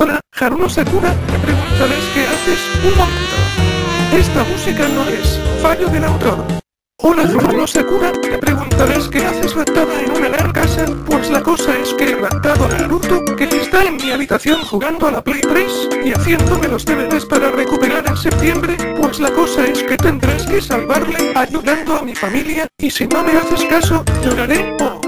Hola, Haruno Sakura, me preguntarás qué haces. Un momento. Esta música no es fallo del autor. Hola, Haruno Sakura, me preguntarás qué haces raptada en una gran casa. Pues la cosa es que he raptado a Naruto, que está en mi habitación jugando a la Play 3 y haciéndome los deberes para recuperar en septiembre. Pues la cosa es que tendrás que salvarle ayudando a mi familia, y si no me haces caso, lloraré o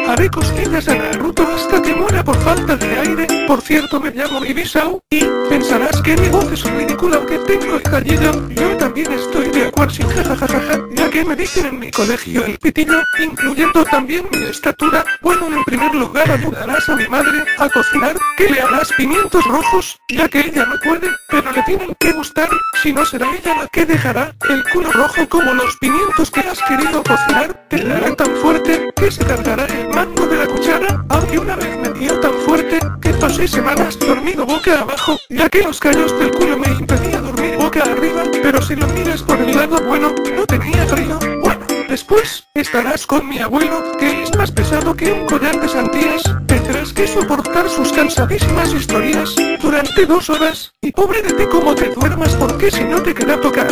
haré cosquillas a Naruto hasta que muera por falta de aire. Por cierto, me llamo Ibisao, y pensarás que mi voz es ridícula aunque tengo el callido. Yo también estoy de acuerdo sin jajajaja, ya que me dicen en mi colegio el pitillo, incluyendo también mi estatura. Bueno, en primer lugar ayudarás a mi madre a cocinar, que le harás pimientos rojos, ya que ella no puede, pero le tienen que gustar, si no será ella la que dejará el culo rojo como los pimientos que has querido cocinar. Te dará tan fuerte que se cargará el mango de la cuchara, aunque una vez me dio tan fuerte que pasé semanas dormido boca abajo, ya que los callos del culo me impedían dormir boca arriba, pero si lo miras por el lado bueno, no tenía frío. Bueno, después estarás con mi abuelo, que es más pesado que un collar de sandías. Tendrás que soportar sus cansadísimas historias durante 2 horas, y pobre de ti como te duermas, porque si no te queda tocar.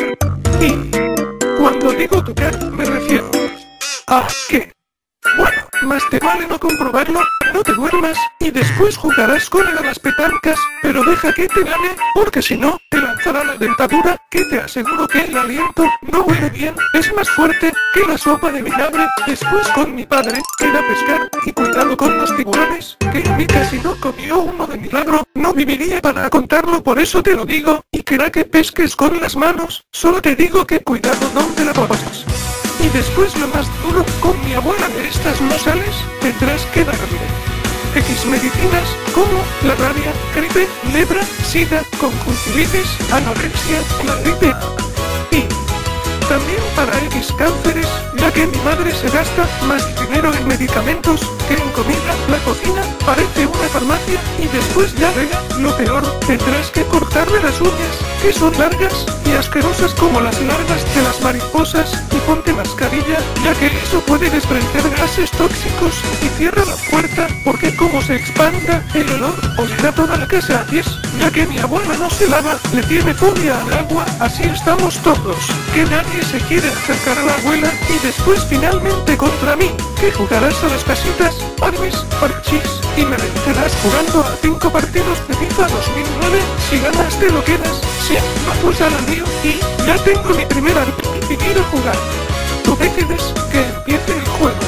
Y cuando digo tocar, me refiero a que, bueno, más te vale no comprobarlo. No te duermas, y después jugarás con él a las petancas, pero deja que te gane, porque si no, te lanzará la dentadura, que te aseguro que el aliento no huele bien, es más fuerte que la sopa de vinagre. Después con mi padre, ir a pescar, y cuidado con los tiburones, que a mí casi no comió uno de milagro. No viviría para contarlo, por eso te lo digo, y querrá que pesques con las manos, solo te digo que cuidado donde la poses. Y después lo más duro, con mi abuela de estas no sales, tendrás que darle X medicinas como la rabia, gripe, lepra, sida, conjuntivitis, anorexia, la gripe y también para X cánceres, ya que mi madre se gasta más dinero en medicamentos que en comida. La cocina parece una farmacia, y después ya venga lo peor, tendrás que cortarle las uñas, que son largas y asquerosas como las larvas de las mariposas, y ponte mascarilla, ya que eso puede desprender gases tóxicos, y cierra la puerta, porque como se expanda, el olor olerá toda la casa a pies, ya que mi abuela no se lava, le tiene fobia al agua. Así estamos todos, que nadie se quiere acercar a la abuela, y después finalmente contra mí, que jugarás a las casitas, Barbies, parchís, y me vencerás jugando a 5 partidos de FIFA 2009, si ganas te lo quedas, si no pues al mío, y ya tengo mi primera y quiero jugar. Tú decides que empiece el juego.